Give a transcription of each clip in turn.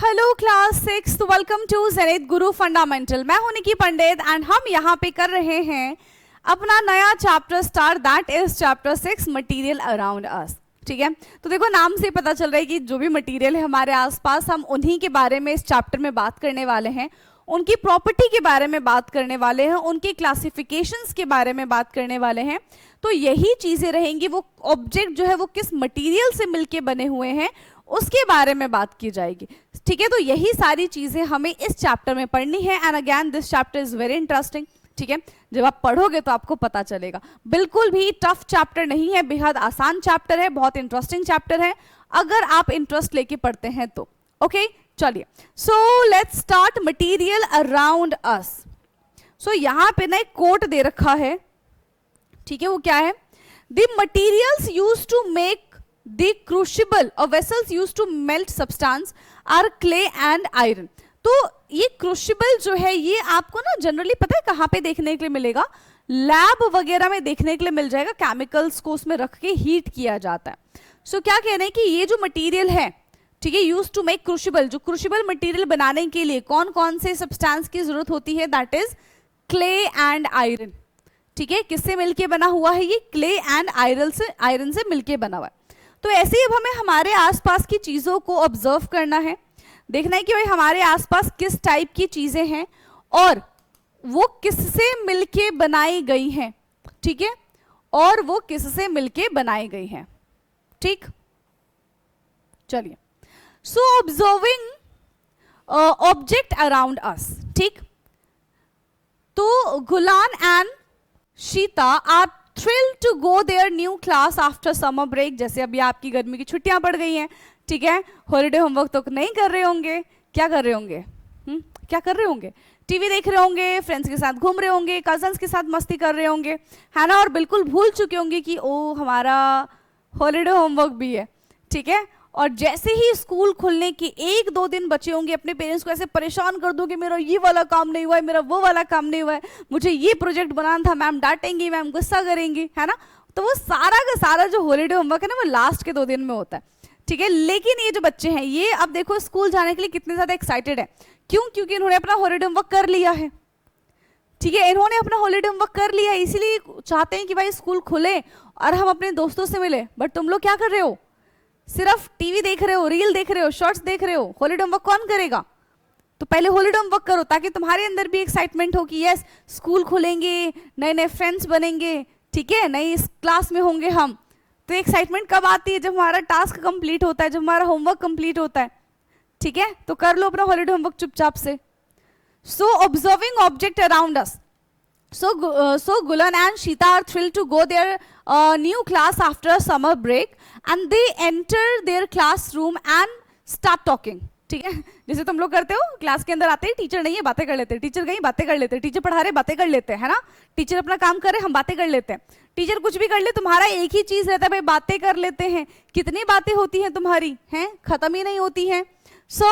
Hello class 6, welcome to Zenith Guru fundamental. मैं हूं निकी पंडित and हम यहाँ पे कर रहे हैं अपना नया chapter start, that is chapter 6 material around us. ठीक है, तो देखो नाम से पता चल रहा है कि जो भी मटेरियल है हमारे आसपास, हम उन्हीं के बारे में इस चैप्टर में बात करने वाले हैं, उनकी प्रॉपर्टी के बारे में बात करने वाले हैं, उनके क्लासिफिकेशंस के बारे में बात करने वाले हैं। तो यही चीजें रहेंगी, वो ऑब्जेक्ट जो है वो किस मटेरियल से मिलके बने हुए हैं उसके बारे में बात की जाएगी। ठीक है, तो यही सारी चीजें हमें इस चैप्टर में पढ़नी है and again this chapter is very interesting. ठीक है, जब आप पढ़ोगे तो आपको पता चलेगा, बिल्कुल भी टफ चैप्टर नहीं है, बेहद आसान चैप्टर है, बहुत इंटरेस्टिंग चैप्टर है अगर आप इंटरेस्ट लेके पढ़ते हैं तो। ओके, चलिए, so let's start material around us. So यहां पे ना एक कोट दे रखा है, ठीक है, वो क्या है? The materials used to make the crucible or vessels used to melt substance are clay and iron। तो ये क्रूशिबल जो है ये आपको ना जनरली पता है कहाँ पे देखने के लिए मिलेगा? लैब वगैरह में देखने के लिए मिल जाएगा, केमिकल्स को उसमें रख के हीट किया जाता है। सो क्या कह रहे हैं कि ये जो मटेरियल है, ठीक है, यूज टू मेक क्रूशिबल, जो क्रूशिबल मटेरियल बनाने के लिए कौन कौन से सब्सटेंस की जरूरत होती है? That is clay and iron. ठीक है, किससे मिलके बना हुआ है ये? क्ले एंड आयरन से मिलके बना हुआ है। तो ऐसे ही अब हमें हमारे आसपास की चीज़ों को ऑब्जर्व करना है, देखना है कि भाई हमारे आसपास किस टाइप की चीज़ें हैं और वो किससे मिलके बनाई गई हैं। ठीक है, और वो किससे मिलके बनाई गई हैं। ठीक, चलिए, so observing object around us. ठीक, तो Gulan and Sheeta are thrilled to go their new class after summer break। जैसे अभी आपकी गर्मी की छुट्टियां पड़ गई हैं, ठीक है, हॉलीडे होमवर्क तो नहीं कर रहे होंगे, क्या कर रहे होंगे? क्या कर रहे होंगे? टीवी देख रहे होंगे, फ्रेंड्स के साथ घूम रहे होंगे, कजन्स के साथ मस्ती कर रहे होंगे, है ना, और बिल्कुल भूल चुके होंगे कि ओ हमारा हॉलीडे होमवर्क भी है। ठीक है, और जैसे ही स्कूल खुलने के 1-2 दिन बचे होंगे, अपने पेरेंट्स को ऐसे परेशान कर दो कि मेरा ये वाला काम नहीं हुआ है, मेरा वो वाला काम नहीं हुआ है, मुझे ये प्रोजेक्ट बनाना था, मैम डांटेंगी, मैम गुस्सा करेंगी, है ना। तो वो सारा का सारा जो हॉलीडे होमवर्क है ना वो लास्ट के 2 दिन में होता है। ठीक है, लेकिन ये जो बच्चे हैं ये अब देखो स्कूल जाने के लिए कितने ज्यादा एक्साइटेड है। क्यों? क्योंकि इन्होंने अपना हॉलीडे होमवर्क कर लिया है। ठीक है, इन्होंने अपना हॉलीडे होमवर्क कर लिया है, इसीलिए चाहते हैं कि भाई स्कूल खुले और हम अपने दोस्तों से मिले। बट तुम लोग क्या कर रहे हो? सिर्फ टीवी देख रहे हो, रील देख रहे हो, शॉर्ट्स देख रहे हो। हॉलीडे होमवर्क कौन करेगा? तो पहले हॉलीडे होमवर्क करो ताकि तुम्हारे अंदर भी एक्साइटमेंट हो कि यस स्कूल खुलेंगे, नए नए फ्रेंड्स बनेंगे, ठीक है, नई क्लास में होंगे हम। तो एक्साइटमेंट कब आती है? जब हमारा टास्क कंप्लीट होता है, जब हमारा होमवर्क कंप्लीट होता है। ठीक है, तो कर लो अपना हॉलीडे होमवर्क चुपचाप से। So observing object around us. So Gulan and Sheeta are thrilled to go their new class after a summer break and they enter their classroom and start talking। ठीक है, जैसे तुम लोग करते हो, क्लास के अंदर आते ही टीचर नहीं है बातें कर लेते हैं, टीचर गई बातें कर लेते हैं, टीचर पढ़ा रहे बातें कर लेते हैं, है ना, टीचर अपना काम कर रहे हम बातें कर लेते हैं। टीचर कुछ भी कर ले तुम्हारा एक ही चीज रहता है भाई, बातें कर लेते हैं। कितनी बातें होती हैं तुम्हारी, हैं, खत्म ही नहीं होती हैं। सो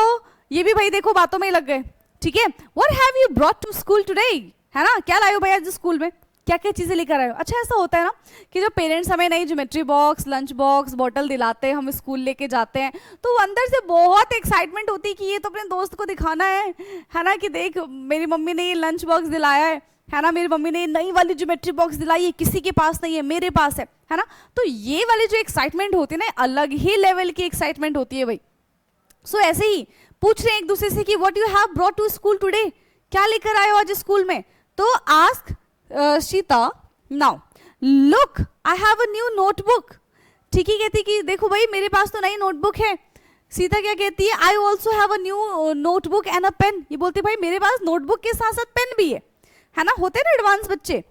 ये भी भाई देखो बातों में ही लग गए। ठीक है, what have you brought to school today, है ना, क्या लाए हो भाई आज स्कूल में, क्या क्या चीजें लेकर आए हो? अच्छा ऐसा होता है ना कि जो पेरेंट्स हमें नई geometry box, lunch box, bottle दिलाते हैं, हम स्कूल लेके जाते हैं, तो अंदर से बहुत एक्साइटमेंट होती है कि ये तो अपने दोस्त को दिखाना है ना, कि देख मेरी मम्मी ने ये लंच बॉक्स दिलाया है ना, मेरी मम्मी ने नई वाली ज्योमेट्री बॉक्स दिलाई है, किसी के पास नहीं है, मेरे पास है ना। तो ये वाली जो एक्साइटमेंट होती है ना, अलग ही लेवल की एक्साइटमेंट होती है भाई। सो ऐसे ही पूछ रहे हैं एक दूसरे से कि what you have brought to school today, क्या लेकर आए हो आज स्कूल में? तो ask Sheeta now look I have a new notebook. ठीक ही कहती कि देखो भाई मेरे पास तो नई नोटबुक है। सीता क्या कहती है? I also have a new notebook and a pen. ये बोलती भाई मेरे पास नोटबुक के साथ साथ पेन भी है ना, होते ना एडवांस बच्चे।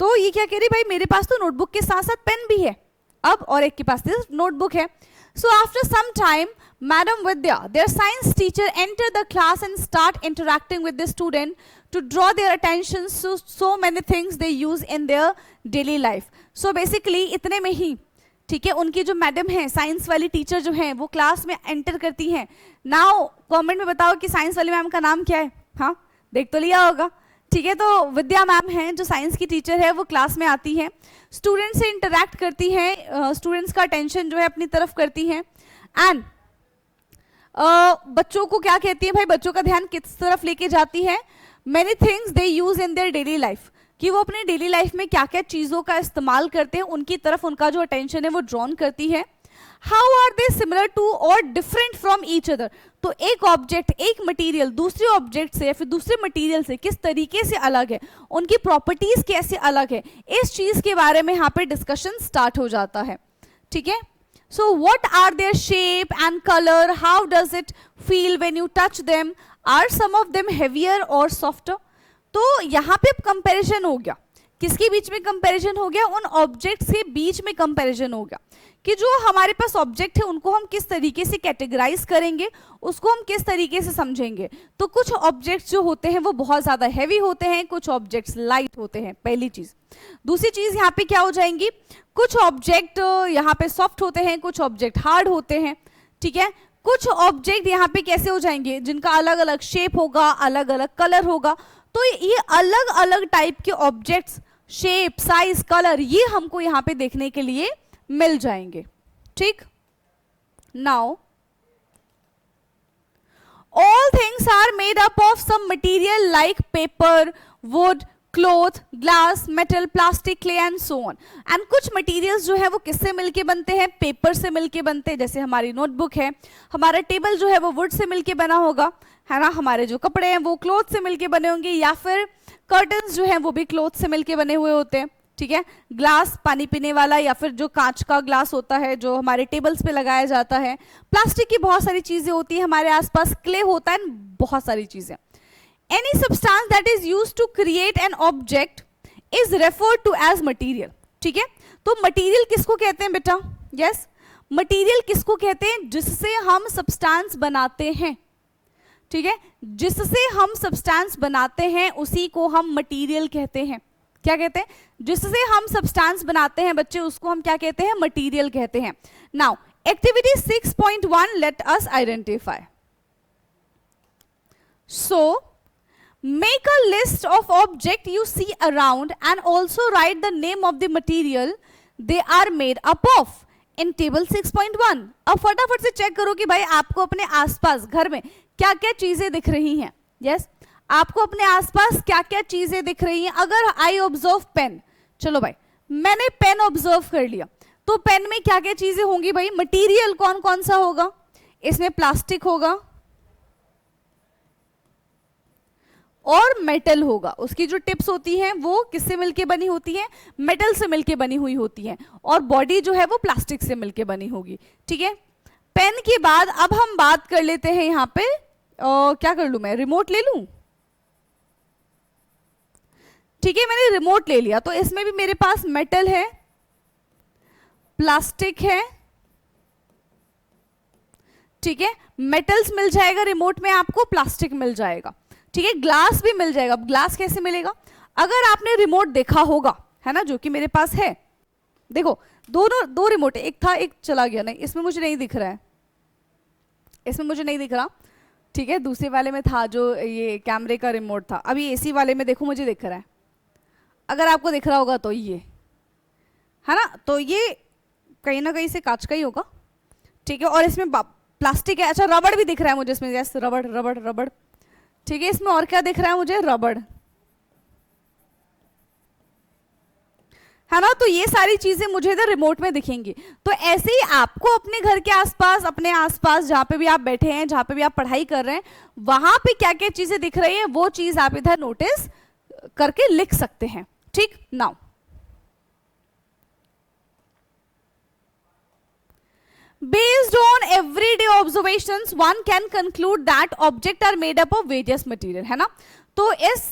तो ये क्या कह रही भाई मेरे पास तो नोटबुक के साथ साथ पेन भी है अब, और एक के पास नोटबुक है। So after some time, Madam Vidya, their science teacher, enter the class and start interacting with the student to draw their attention to so many things they use in their daily life. So basically इतने में ही, ठीक है, उनकी जो madam है, science वाली teacher जो है, वो क्लास में एंटर करती हैं। नाउ कमेंट में बताओ कि साइंस वाली मैम का नाम क्या है? हाँ, देख तो लिया होगा। ठीक है, तो विद्या मैम हैं जो साइंस की टीचर है, वो क्लास में आती हैं, स्टूडेंट से इंटरैक्ट करती हैं, स्टूडेंट्स का अटेंशन जो है अपनी तरफ करती हैं एंड बच्चों को क्या कहती है भाई, बच्चों का ध्यान किस तरफ लेके जाती है, many things they use in their daily life, कि वो अपने डेली लाइफ में क्या क्या चीज़ों का इस्तेमाल करते हैं, उनकी तरफ उनका जो अटेंशन है वो ड्रॉन करती है। How are they similar to और डिफरेंट फ्रॉम ईच अदर, तो एक ऑब्जेक्ट, एक मटेरियल दूसरे ऑब्जेक्ट से या फिर दूसरे मटेरियल से किस तरीके से अलग है, उनकी प्रॉपर्टीज कैसे अलग है, इस चीज के बारे में यहाँ पे डिस्कशन स्टार्ट हो जाता है। ठीक है, so what are their shape and colour, how does it feel when you touch them, are some of them heavier or softer. तो यहाँ पे अब कंपैरिजन हो गया, किसके बीच में कंपैरिजन हो गया, उन ऑब्जेक्ट्स के बीच में कंपैरिजन हो गया कि जो हमारे पास ऑब्जेक्ट है उनको हम किस तरीके से कैटेगराइज करेंगे, उसको हम किस तरीके से समझेंगे। तो कुछ ऑब्जेक्ट्स जो होते हैं वो बहुत ज़्यादा हैवी होते हैं, कुछ ऑब्जेक्ट्स लाइट होते हैं, पहली चीज़। दूसरी चीज़ यहाँ पे क्या हो जाएंगी, कुछ ऑब्जेक्ट यहाँ पे सॉफ्ट होते हैं, कुछ ऑब्जेक्ट हार्ड होते हैं। ठीक है, कुछ ऑब्जेक्ट यहाँ पे कैसे हो जाएंगे, जिनका अलग अलग शेप होगा, अलग अलग कलर होगा। तो ये अलग अलग टाइप के ऑब्जेक्ट्स, शेप, साइज, कलर, ये हमको यहाँ पे देखने के लिए मिल जाएंगे। ठीक, now all things are made up of some material like paper, wood, cloth, glass, metal, plastic, clay and so on. And कुछ मटेरियल्स जो है वो किससे मिलके बनते हैं, पेपर से मिलके बनते हैं, जैसे हमारी नोटबुक है, हमारा टेबल जो है वो वुड से मिलके बना होगा, है ना, हमारे जो कपड़े हैं वो क्लॉथ से मिलके बने होंगे, या फिर कर्टन्स जो हैं वो भी क्लॉथ से मिलके बने हुए होते हैं। ठीक है, ग्लास पानी पीने वाला या फिर जो कांच का ग्लास होता है जो हमारे टेबल्स पे लगाया जाता है, प्लास्टिक की बहुत सारी चीजें होती है हमारे आसपास, क्ले होता है, बहुत सारी चीजें। Any substance that is used to create an object is referred to as material. ठीक है, तो मटीरियल किसको कहते हैं बेटा, यस, मटीरियल किसको कहते हैं, जिससे हम सब्सटेंस बनाते हैं। ठीक है, जिससे हम सब्सटेंस बनाते हैं उसी को हम मटीरियल कहते हैं। क्या कहते हैं, जिससे हम सब्सटेंस बनाते हैं बच्चे, उसको हम क्या कहते हैं, मटीरियल कहते हैं। Now activity 6.1, let us identify. So make a list of object you see around and also write the name of the material they are made up of in table 6.1। अब फटाफट से चेक करो कि भाई आपको अपने आसपास घर में क्या क्या चीजें दिख रही हैं। यस, आपको अपने आसपास क्या क्या चीजें दिख रही हैं। अगर आई ऑब्जर्व पेन, चलो भाई मैंने पेन ऑब्जर्व कर लिया, तो पेन में क्या क्या चीजें होंगी भाई, मटेरियल कौन कौन सा होगा, इसमें प्लास्टिक होगा और मेटल होगा। उसकी जो टिप्स होती हैं वो किससे मिलके बनी होती हैं, मेटल से मिलके बनी हुई होती हैं, और बॉडी जो है वो प्लास्टिक से मिलके बनी होगी। ठीक है, पेन के बाद अब हम बात कर लेते हैं यहाँ पे, क्या कर लूं मैं, रिमोट ले लूं। ठीक है, मैंने रिमोट ले लिया, तो इसमें भी मेरे पास मेटल है, प्लास्टिक है। ठीक है, मेटल्स मिल जाएगा रिमोट में आपको, प्लास्टिक मिल जाएगा। ठीक है, ग्लास भी मिल जाएगा। ग्लास कैसे मिलेगा, अगर आपने रिमोट देखा होगा, है ना, जो कि मेरे पास है, देखो दो रिमोट है, एक था एक चला गया, नहीं इसमें मुझे नहीं दिख रहा है, इसमें मुझे नहीं दिख रहा। ठीक है, दूसरे वाले में था जो ये कैमरे का रिमोट था, अभी एसी वाले में देखो मुझे दिख रहा है, अगर आपको दिख रहा होगा तो ये है ना, तो ये कहीं ना कहीं से कांच का ही होगा। ठीक है, और इसमें प्लास्टिक है। अच्छा, रबड़ भी दिख रहा है मुझे इसमें, यस, रबड़ रबड़ रबड़। ठीक है, इसमें और क्या दिख रहा है मुझे, रबड़, है ना। तो ये सारी चीजें मुझे इधर रिमोट में दिखेंगी। तो ऐसे ही आपको अपने घर के आसपास, अपने आसपास जहां पे भी आप बैठे हैं, जहां पे भी आप पढ़ाई कर रहे हैं, वहां पे क्या क्या चीजें दिख रही हैं वो चीज आप इधर नोटिस करके लिख सकते हैं। ठीक, now based on everyday observations one can conclude that objects are made up of various material, है ना। तो इस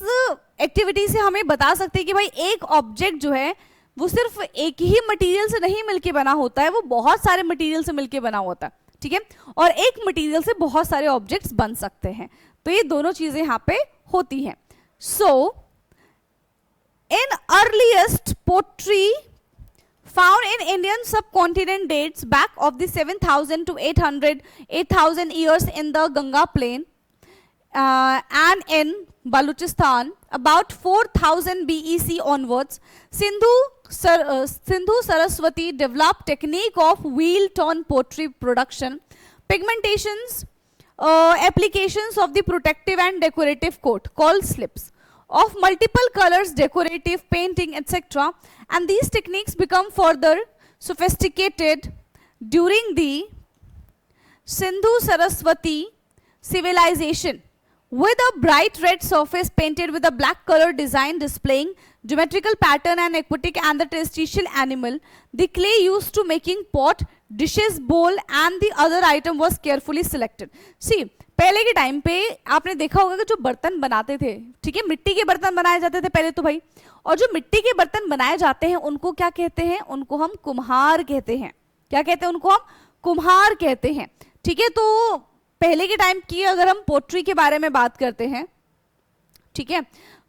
एक्टिविटी से हमें बता सकते हैं कि भाई एक ऑब्जेक्ट जो है वो सिर्फ एक ही मटेरियल से नहीं मिलके बना होता है, वो बहुत सारे मटेरियल से मिलके बना होता है। ठीक है, और एक मटेरियल से बहुत सारे ऑब्जेक्ट्स बन सकते हैं। तो ये दोनों चीजें यहाँ पे होती हैं। So in earliest pottery found in Indian subcontinent dates back of the 7,000 to 8,000 years in the Ganga plain and in Baluchistan. About 4,000 BEC onwards, Sindhu Saraswati developed technique of wheel tone pottery production. Pigmentations applications of the protective and decorative coat called slips of multiple colors, decorative painting, etc. And these techniques become further sophisticated during the Sindhu Saraswati civilization, with a bright red surface painted with a black color design displaying geometrical pattern and aquatic and the terrestrial animal. The clay used to making pot, dishes, bowl and the other item was carefully selected. See, पहले के time पे आपने देखा होगा कि जो बर्तन बनाते थे, ठीक है, मिट्टी के बर्तन बनाए जाते थे पहले तो भाई, और जो मिट्टी के बर्तन बनाए जाते हैं उनको क्या कहते हैं? उनको हम कुम्हार कहते हैं. क्या कहते हैं? उनको हम कुम्हार कहते हैं. ठीक है, तो पहले के टाइम की अगर हम पोट्री के बारे में बात करते हैं, ठीक है,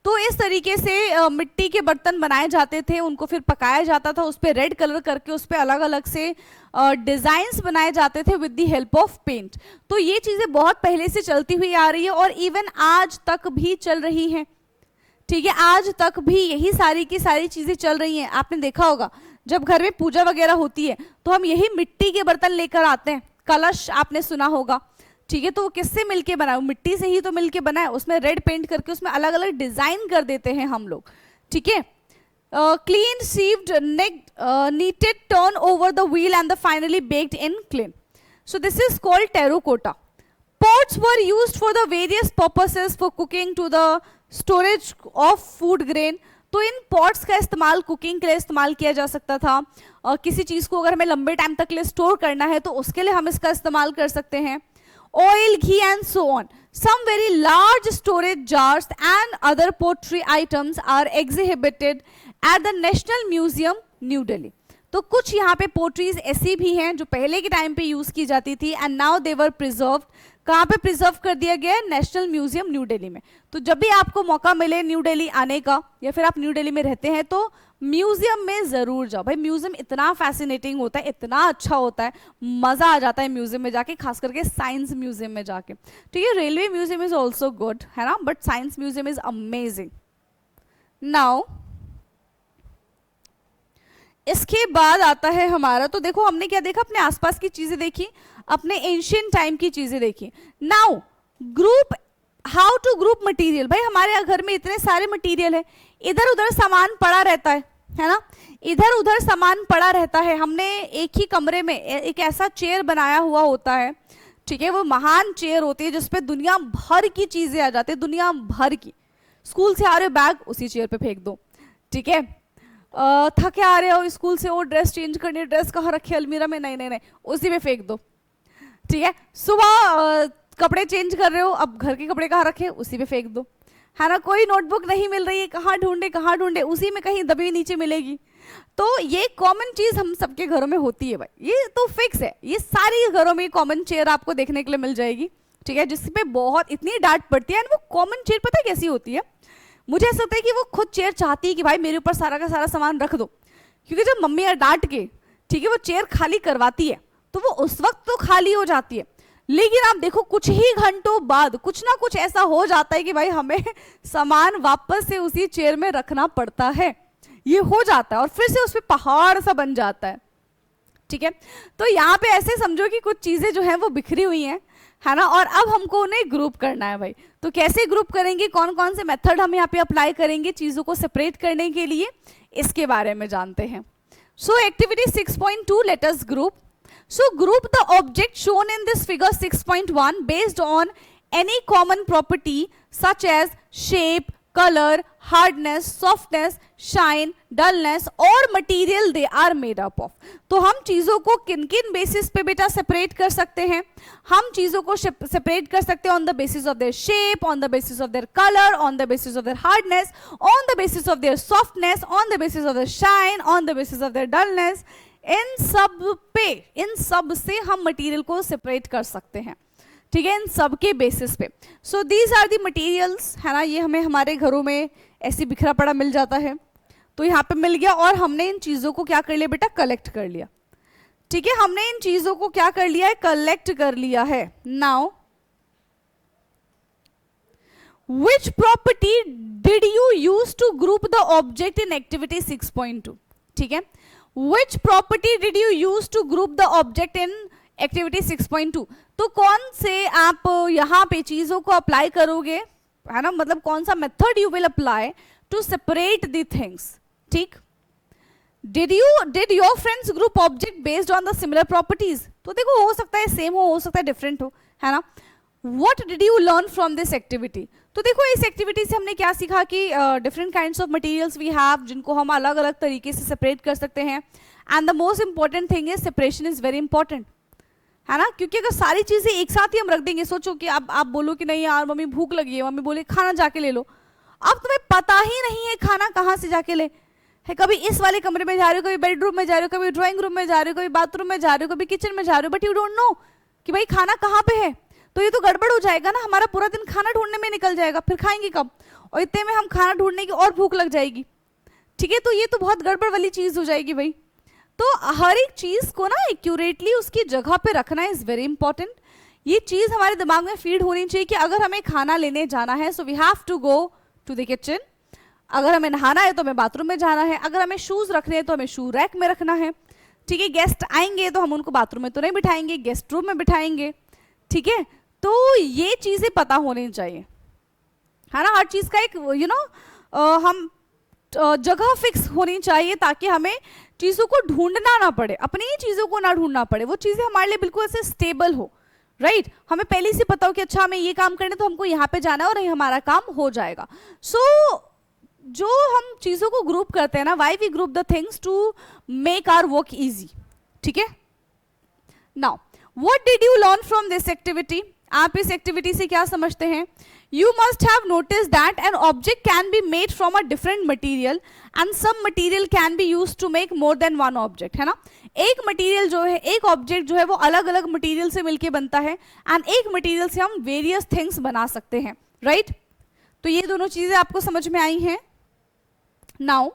तो इस तरीके से मिट्टी के बर्तन बनाए जाते थे, उनको फिर पकाया जाता था, उस पर रेड कलर करके उस पर अलग अलग से डिजाइन्स बनाए जाते थे with the help of paint. तो ये चीजें बहुत पहले से चलती हुई आ रही है और इवन आज तक भी चल रही हैं. ठीक है, आज तक भी यही सारी की सारी चीजें चल रही हैं. आपने देखा होगा जब घर में पूजा वगैरह होती है तो हम यही मिट्टी के बर्तन लेकर आते हैं. कलश आपने सुना होगा, ठीक है, तो वो किससे मिलके बना? मिट्टी से ही तो मिलके बना है. उसमें रेड पेंट करके उसमें अलग अलग डिजाइन कर देते हैं हम लोग. ठीक है, clean sieved kneaded turn over the wheel and the finally baked in clay. So this is called terracotta. Pots were used for the various purposes for cooking to the storage of food grain. तो इन pots का इस्तेमाल cooking के लिए इस्तेमाल किया जा सकता था. किसी चीज को अगर हमें लंबे टाइम तक के लिए स्टोर करना है तो उसके लिए हम इसका इस्तेमाल कर सकते हैं. Oil, ghee and so on. Some very large storage jars and other pottery items are exhibited at the National Museum, New Delhi. तो कुछ यहाँ पे पोट्रीज ऐसी भी हैं जो पहले के टाइम पे यूज की जाती थी and now they were preserved. कहाँ पे प्रिजर्व कर दिया गया है? नेशनल म्यूजियम न्यू दिल्ली में. तो जब भी आपको मौका मिले न्यू दिल्ली आने का या फिर आप न्यू दिल्ली में रहते हैं तो म्यूजियम में जरूर जाओ भाई. म्यूजियम इतना फैसिनेटिंग होता है, इतना अच्छा होता है, मजा आ जाता है म्यूजियम में जाके, खास करके साइंस म्यूजियम में जाके. ठीक है, railway museum is also good है ना, but science museum is amazing. Now इसके बाद आता है हमारा, तो देखो हमने क्या देखा? अपने आसपास की चीजें देखी, अपने एंशियंट टाइम की चीजें देखी. Now group, how to group material. भाई हमारे घर में इतने सारे मटेरियल है, इधर उधर सामान पड़ा रहता है ना, इधर उधर सामान पड़ा रहता है. हमने एक ही कमरे में एक ऐसा चेयर बनाया हुआ होता है, ठीक है, वो महान चेयर होती है जिसपे दुनिया भर की चीजें आ जाती है, दुनिया भर की. स्कूल से आ रहे हो, बैग उसी चेयर पे फेंक दो. ठीक है, थके आ रहे हो स्कूल से, वो ड्रेस चेंज करनी है, ड्रेस कहाँ रखी है? अलमीरा में. नहीं नहीं नहीं, उसी में फेंक दो. ठीक है, सुबह कपड़े चेंज कर रहे हो, अब घर के कपड़े कहाँ रखे? उसी पे फेंक दो, है ना. कोई नोटबुक नहीं मिल रही है, कहाँ ढूंढे, उसी में कहीं दबी नीचे मिलेगी. तो ये कॉमन चीज हम सबके घरों में होती है भाई, ये तो फिक्स है. ये सारी घरों में कॉमन चेयर आपको देखने के लिए मिल जाएगी. ठीक है, जिसपे बहुत इतनी डांट पड़ती है. वो कॉमन चेयर पता है कैसी होती है? मुझे ऐसा लगता है कि वो खुद चेयर चाहती है कि भाई मेरे ऊपर सारा का सारा सामान रख दो, क्योंकि जब मम्मी डांट के, ठीक है, वो चेयर खाली करवाती है तो वो उस वक्त तो खाली हो जाती है, लेकिन आप देखो कुछ ही घंटों बाद कुछ ना कुछ ऐसा हो जाता है कि भाई हमें सामान वापस से उसी चेयर में रखना पड़ता है. ये हो जाता है और फिर से उस पर पहाड़ सा बन जाता है. ठीक है, तो यहाँ पे ऐसे समझो कि कुछ चीजें जो है वो बिखरी हुई हैं, है ना, और अब हमको उन्हें ग्रुप करना है भाई. तो कैसे ग्रुप करेंगे, कौन कौन से मेथड हम यहाँ पे अप्लाई करेंगे चीजों को सेपरेट करने के लिए, इसके बारे में जानते हैं. सो activity 6.2, let us group. So group the object shown in this figure 6.1 based on any common property such as shape, color, hardness, softness, shine, dullness और material they are made up of. तो हम चीजों को किन किन basis पे बेटा separate कर सकते हैं? हम चीजों को सेपरेट कर सकते हैं on the basis of their shape, on the basis of their colour, on the basis of their hardness, on the basis of their softness, on the basis of their shine, on the basis of their dullness. इन सब से हम material को separate कर सकते हैं. ठीक है, इन सब के बेसिस पे. So these are the materials, है ना. ये हमें हमारे घरों में ऐसे बिखरा पड़ा मिल जाता है, तो यहाँ पे मिल गया और हमने इन चीजों को क्या कर लिया बेटा? कलेक्ट कर लिया. ठीक है, हमने इन चीजों को क्या कर लिया है? कलेक्ट कर लिया है. Now which property did you use to group the object in activity 6.2? ठीक है, which property did you use to group the object in activity 6.2? तो कौन से आप यहाँ पे चीजों को अप्लाई करोगे, है ना, मतलब कौन सा method you will apply to separate the things. ठीक. Did your friends group object based on the similar properties? तो देखो हो सकता है सेम हो सकता है डिफरेंट हो, है ना. What did you learn from this activity? तो देखो इस एक्टिविटी से हमने क्या सीखा कि different kinds of materials we have जिनको हम अलग अलग तरीके से सेपरेट कर सकते हैं. And the most important thing is separation is very important, है ना, क्योंकि अगर सारी चीजें एक साथ ही हम रख देंगे, सोचो कि अब आप बोलो कि नहीं यार मम्मी भूख लगी है, मम्मी बोले खाना जाके ले लो, अब तुम्हें पता ही नहीं है खाना कहाँ से जाके ले, है कभी इस वाले कमरे में जा रहे हो, कभी बेडरूम में जा रहे हो, कभी ड्राइंग रूम में जा रहे हो, कभी बाथरूम में जा रहे हो, कभी किचन में जा रहे हो, बट यू डोंट नो कि भाई खाना कहाँ पे है. तो ये तो गड़बड़ हो जाएगा ना, हमारा पूरा दिन खाना ढूंढने में निकल जाएगा, फिर खाएंगे कब, और इतने में हम खाना ढूंढने की और भूख लग जाएगी. ठीक है, तो ये तो बहुत गड़बड़ वाली चीज हो जाएगी भाई. तो हर एक चीज को ना एक्यूरेटली उसकी जगह पे रखना इज वेरी इंपॉर्टेंट. ये चीज हमारे दिमाग में फीड होनी चाहिए कि अगर हमें खाना लेने जाना है so we have to go to the kitchen, अगर हमें नहाना है तो हमें बाथरूम में जाना है, अगर हमें शूज रखने हैं तो हमें शू रैक में रखना है. ठीक है, गेस्ट आएंगे तो हम उनको बाथरूम में तो नहीं बिठाएंगे, गेस्ट रूम में बिठाएंगे. ठीक है, तो ये चीजें पता होनी चाहिए, है ना, हर चीज का एक हम जगह फिक्स होनी चाहिए ताकि हमें चीजों को ढूंढना ना पड़े, अपनी ही चीजों को ना ढूंढना पड़े, वो चीजें हमारे लिए बिल्कुल ऐसे स्टेबल हो. राइट, हमें पहले से पता हो कि अच्छा हमें ये काम करना है तो हमको यहाँ पे जाना है और हमारा काम हो जाएगा. सो जो हम चीजों को ग्रुप करते हैं ना, why we group the things to make our work easy. ठीक है, now what did you learn from this activity? आप इस एक्टिविटी से क्या समझते हैं? You must have noticed that an object can be made from a different material and some material can be used to make more than one object, है ना. एक material जो है, एक ऑब्जेक्ट जो है वो अलग अलग मटेरियल से मिलके बनता है एंड एक मटेरियल से हम वेरियस थिंग्स बना सकते हैं. राइट, तो ये दोनों चीजें आपको समझ में आई हैं. Now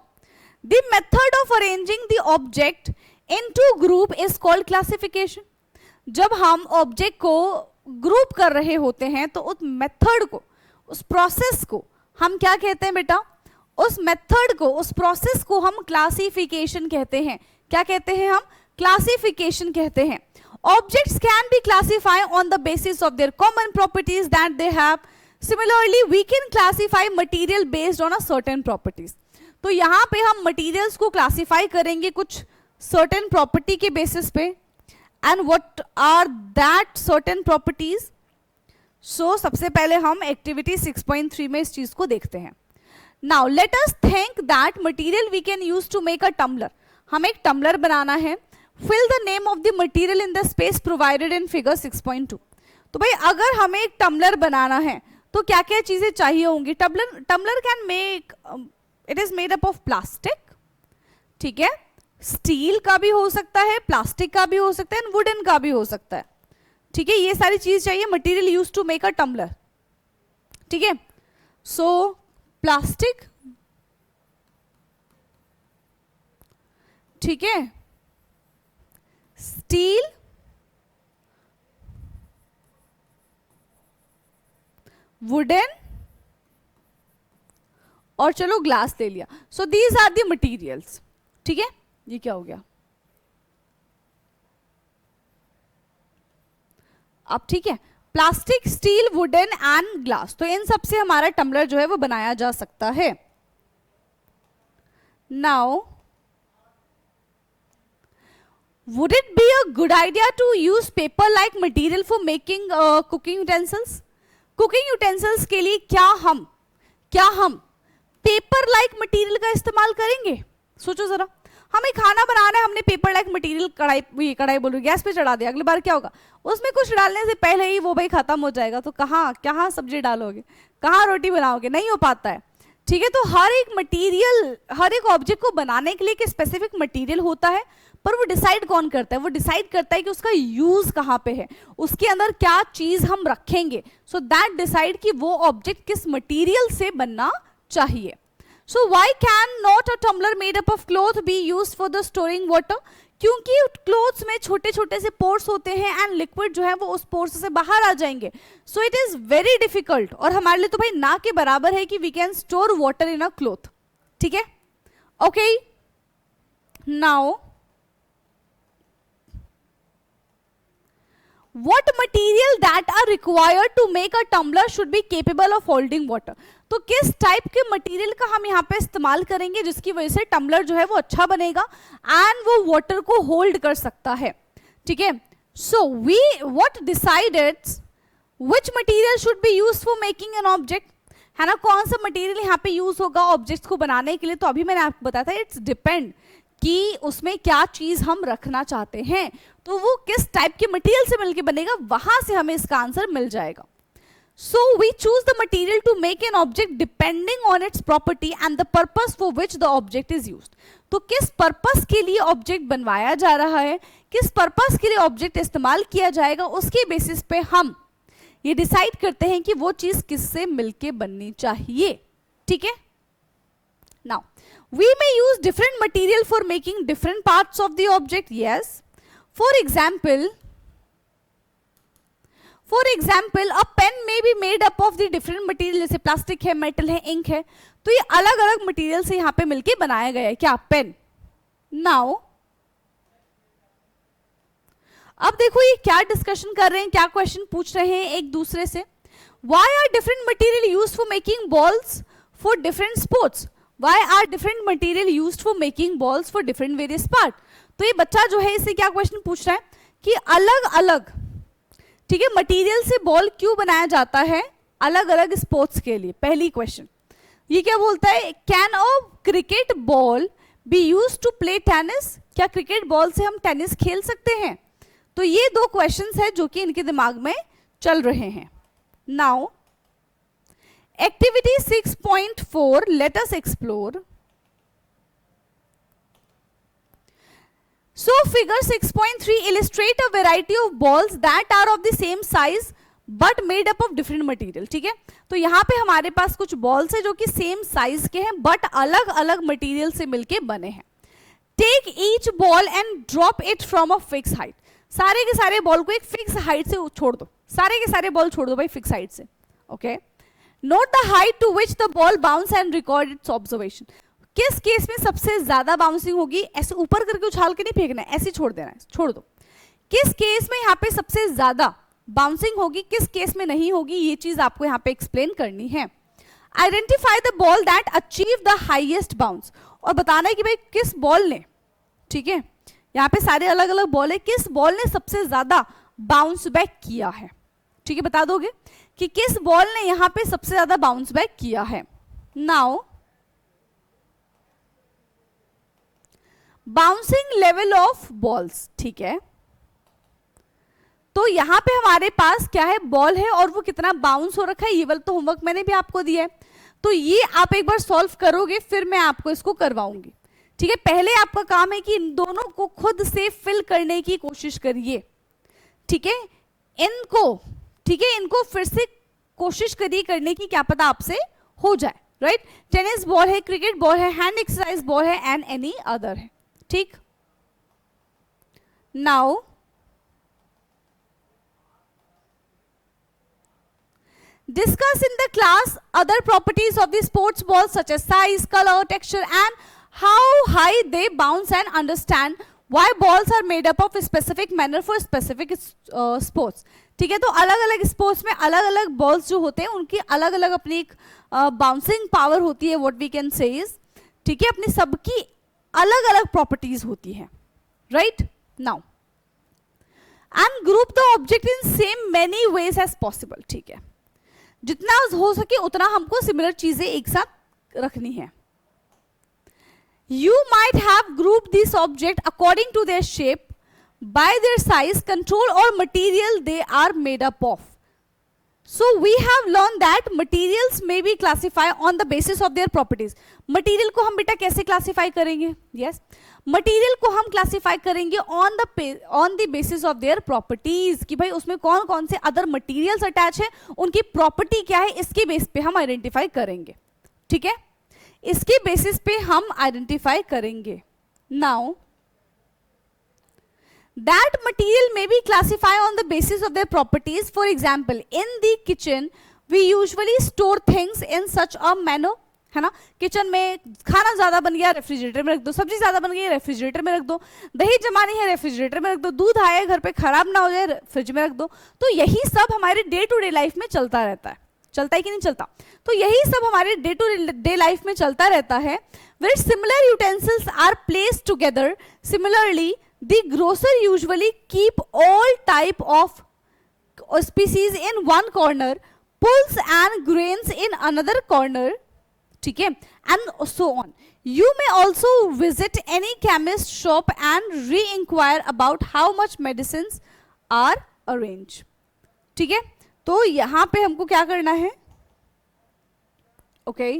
the method of arranging the object into group is called classification. जब हम ऑब्जेक्ट को ग्रुप कर रहे होते हैं तो उस मेथड को, उस प्रोसेस को हम क्या कहते हैं बेटा? उस मेथड को, उस प्रोसेस को हम क्लासिफिकेशन कहते हैं. क्या कहते हैं हम? क्लासिफिकेशन कहते हैं. Objects can be classify on the basis of their common properties that they have. Similarly we can classify material based on a certain properties. तो यहाँ पे हम मटेरियल्स को क्लासिफाई करेंगे कुछ सर्टेन प्रॉपर्टी के बेसिस पे. And what are that certain properties? So सबसे पहले हम एक्टिविटी 6.3 में इस चीज को देखते हैं. Now let us think that material we can use to make a tumbler. हमें एक टम्बलर बनाना है. Fill the name of the material in the space provided in figure 6.2. तो भाई अगर हमें एक टम्बलर बनाना है तो क्या क्या चीजें चाहिए होंगी? Tumbler can make, it is made up of plastic. ठीक है, स्टील का भी हो सकता है, प्लास्टिक का भी हो सकता है, वुडन का भी हो सकता है. ठीक है, ये सारी चीज चाहिए material use to make a tumbler. ठीक है, सो प्लास्टिक, ठीक है, स्टील, वुडन और चलो ग्लास ले लिया. So these are the materials. ठीक है, ये क्या हो गया अब? ठीक है, plastic, steel, wooden and glass. तो इन सब से हमारा टम्बलर जो है वो बनाया जा सकता है. Now would it be a good idea to use paper like material for making cooking utensils? Cooking utensils के लिए क्या हम पेपर लाइक मटेरियल का इस्तेमाल करेंगे? सोचो जरा, हमें खाना बनाना है, हमने पेपर लाइक मटेरियल कढ़ाई बोल रही गैस पे चढ़ा दिया, अगली बार क्या होगा? उसमें कुछ डालने से पहले ही वो भाई खत्म हो जाएगा. तो कहाँ सब्जी डालोगे, कहाँ रोटी बनाओगे? नहीं हो पाता है. ठीक है, तो हर एक मटेरियल, हर एक ऑब्जेक्ट को बनाने के लिए एक स्पेसिफिक मटेरियल होता है, पर वो डिसाइड कौन करता है? वो डिसाइड करता है कि उसका यूज कहाँ पे है, उसके अंदर क्या चीज हम रखेंगे. सो दैट डिसाइड कि वो ऑब्जेक्ट किस मटेरियल से बनना चाहिए. So why can not a tumbler made up of cloth be used for the storing water? क्योंकि क्लोथ्स में छोटे छोटे से पोर्स होते हैं एंड लिक्विड जो है वो उस पोर्स से बाहर आ जाएंगे. So it is very difficult, और हमारे लिए तो भाई ना के बराबर है कि we can store water in a cloth. ठीक है, okay. Now What material that are required to make a tumbler should be capable of holding water? तो किस टाइप के मटेरियल का हम यहाँ पे इस्तेमाल करेंगे जिसकी वजह से टम्बलर जो है वो अच्छा बनेगा एंड वो वाटर को होल्ड कर सकता है. ठीक है, so we what decided which material should be used for making an object, है ना. कौन सा मटेरियल यहाँ पे यूज होगा ऑब्जेक्ट्स को बनाने के लिए, तो अभी मैंने आपको बताया था इट्स डिपेंड कि उसमें क्या चीज हम रखना चाहते हैं, तो वो किस टाइप के मटेरियल से मिलके बनेगा, वहां से हमें इसका आंसर मिल जाएगा. So we choose the material to make an object depending on its property and the purpose for which the object is used. तो किस पर्पस के लिए ऑब्जेक्ट बनवाया जा रहा है, किस पर्पस के लिए ऑब्जेक्ट इस्तेमाल किया जाएगा, उसके बेसिस पे हम ये डिसाइड करते हैं कि वो चीज किससे मिलके बननी चाहिए. ठीक है, now we may use different material for making different parts of the object. Yes, for example a pen may be made up of the different material, जैसे प्लास्टिक है, मेटल है, इंक है, तो ये अलग अलग मटेरियल से यहाँ पे मिलके बनाया गया है क्या पेन. नाउ अब देखो ये क्या डिस्कशन कर रहे हैं, क्या क्वेश्चन पूछ रहे हैं एक दूसरे से. Why are different material used for making balls for different sports? Why are different material used for making balls for different various part? तो ये बच्चा जो है इससे क्या क्वेश्चन पूछ रहा है कि अलग अलग, ठीक है, मटेरियल से बॉल क्यों बनाया जाता है अलग अलग स्पोर्ट्स के लिए. पहली क्वेश्चन ये क्या बोलता है, can a cricket ball be use to play tennis, क्या क्रिकेट बॉल से हम टेनिस खेल सकते हैं. तो ये दो क्वेश्चंस है जो कि इनके दिमाग में चल रहे हैं. Now Activity 6.4, let us explore. So figure 6.3 illustrate a variety of balls that are of the same size but made up of different material. ठीक है, तो यहाँ पे हमारे पास कुछ बॉल्स है जो कि सेम साइज के हैं बट अलग अलग मटेरियल से मिलके बने हैं. Take each ball and drop it from a fixed height. सारे के सारे बॉल को एक फिक्स हाइट से छोड़ दो, सारे के सारे बॉल छोड़ दो भाई फिक्स हाइट से. Okay, note the height to which the ball bounce and record its observation. किस केस में सबसे ज्यादा बाउंसिंग होगी, ऐसे ऊपर करके उछाल के नहीं फेंकना है, ऐसे छोड़ देना है, छोड़ दो. किस केस में यहाँ पे सबसे ज्यादा बाउंसिंग होगी, किस केस में नहीं होगी, ये चीज आपको यहाँ पे एक्सप्लेन करनी है. Identify the ball that achieve the highest bounce, और बताना है कि भाई किस बॉल ने, ठीक है, यहाँ पे सारे अलग अलग बॉल है, किस बॉल ने सबसे ज्यादा बाउंस बैक किया है. ठीक है, बता दोगे कि किस बॉल ने यहां पे सबसे ज्यादा बाउंस बैक किया है. Now bouncing level of balls, ठीक है, तो यहां पे हमारे पास क्या है, बॉल है और वो कितना बाउंस हो रखा है, ये वाला तो होमवर्क मैंने भी आपको दिया है, तो ये आप एक बार सॉल्व करोगे फिर मैं आपको इसको करवाऊंगी. ठीक है, पहले आपका काम है कि इन दोनों को खुद से फिल करने की कोशिश करिए. ठीक है, इनको, ठीक है, इनको फिर से कोशिश करिए करने की, क्या पता आपसे हो जाए. राइट, टेनिस बॉल है, क्रिकेट बॉल है, हैंड एक्सरसाइज बॉल है एंड एनी अदर है. ठीक, now discuss in the class other properties of the sports ball such as size, color, texture and how high they bounce and understand why balls are made up of a specific manner for specific sports. ठीक है, तो अलग अलग sports में अलग अलग balls जो होते हैं उनकी अलग अलग अपनी एक बाउंसिंग पावर होती है, what we can say is, ठीक है, अपनी सबकी अलग अलग प्रॉपर्टीज होती है. Right, now and group the object in same many ways as possible. ठीक है, जितना हो सके उतना हमको सिमिलर चीजें एक साथ रखनी है. You might have grouped these objects according to their shape, by their size, control or material they are made up of. So we have learned that materials may be classified on the basis of their properties. Material को हम बेटा कैसे classify करेंगे? Yes, material को हम classify करेंगे on the basis of their properties, कि भाई उसमें कौन कौन से other materials attach है, उनकी property क्या है, इसके बेस पे हम identify करेंगे. ठीक है, इसके बेसिस पे हम आइडेंटिफाई करेंगे. Now that material may be classified on the basis of their properties. For example, in the kitchen we usually store things in such a manner, है ना। किचन में खाना ज्यादा बन गया, रेफ्रिजरेटर में रख दो, सब्जी ज्यादा बन गई, रेफ्रिजरेटर में रख दो, दही जमानी है, रेफ्रिजरेटर में रख दो, दूध आया घर पे खराब ना हो जाए, फ्रिज में रख दो। तो यही सब हमारे डे टू डे लाइफ में चलता रहता है, चलता है कि नहीं चलता? तो यही सब हमारे डे टू डे लाइफ में चलता रहता है। Where similar utensils are placed together, similarly, the grocer usually keep all type of species in one corner, pulse and grains in another corner, ठीक है, and so on. You may also visit any chemist shop and re-inquire about how much medicines are arranged. ठीक है, तो यहां पे हमको क्या करना है? ओके,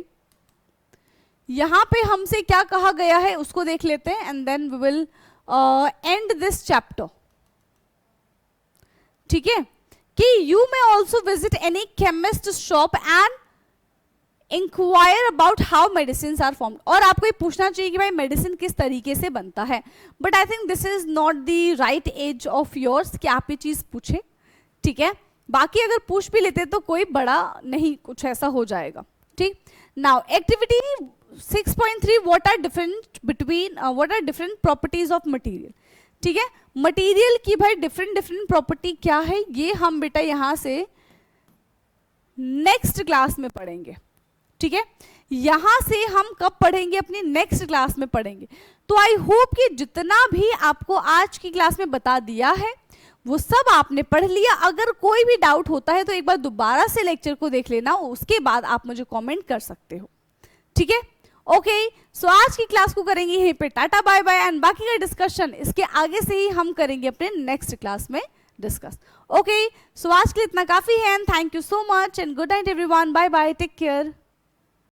यहां पे हमसे क्या कहा गया है उसको देख लेते हैं, and then we will end this chapter. ठीक है, कि you may also visit any chemist shop and inquire about how medicine are formed. और आपको ये पूछना चाहिए कि भाई मेडिसिन किस तरीके से बनता है, but I think this is not the right age of yours कि आप ये चीज पूछे। ठीक है, बाकी अगर पूछ भी लेते तो कोई बड़ा नहीं कुछ ऐसा हो जाएगा। ठीक, now activity 6.3, what are different properties of material। ठीक है, मटेरियल की भाई डिफरेंट प्रॉपर्टी क्या है ये हम बेटा यहां से नेक्स्ट क्लास में पढ़ेंगे। ठीक है, यहां से हम कब पढ़ेंगे? अपनी नेक्स्ट क्लास में पढ़ेंगे। तो आई होप कि जितना भी आपको आज की क्लास में बता दिया है वो सब आपने पढ़ लिया। अगर कोई भी डाउट होता है तो एक बार दोबारा से लेक्चर को देख लेना, उसके बाद आप मुझे कमेंट कर सकते हो। ठीक है, ओके, सो आज की क्लास को करेंगे यहीं पे टाटा बाय बाय, एंड बाकी का डिस्कशन इसके आगे से ही हम करेंगे अपने नेक्स्ट क्लास में डिस्कस। ओके, सो आज के लिए इतना काफी है, and thank you so much and good night everyone, bye bye, take care.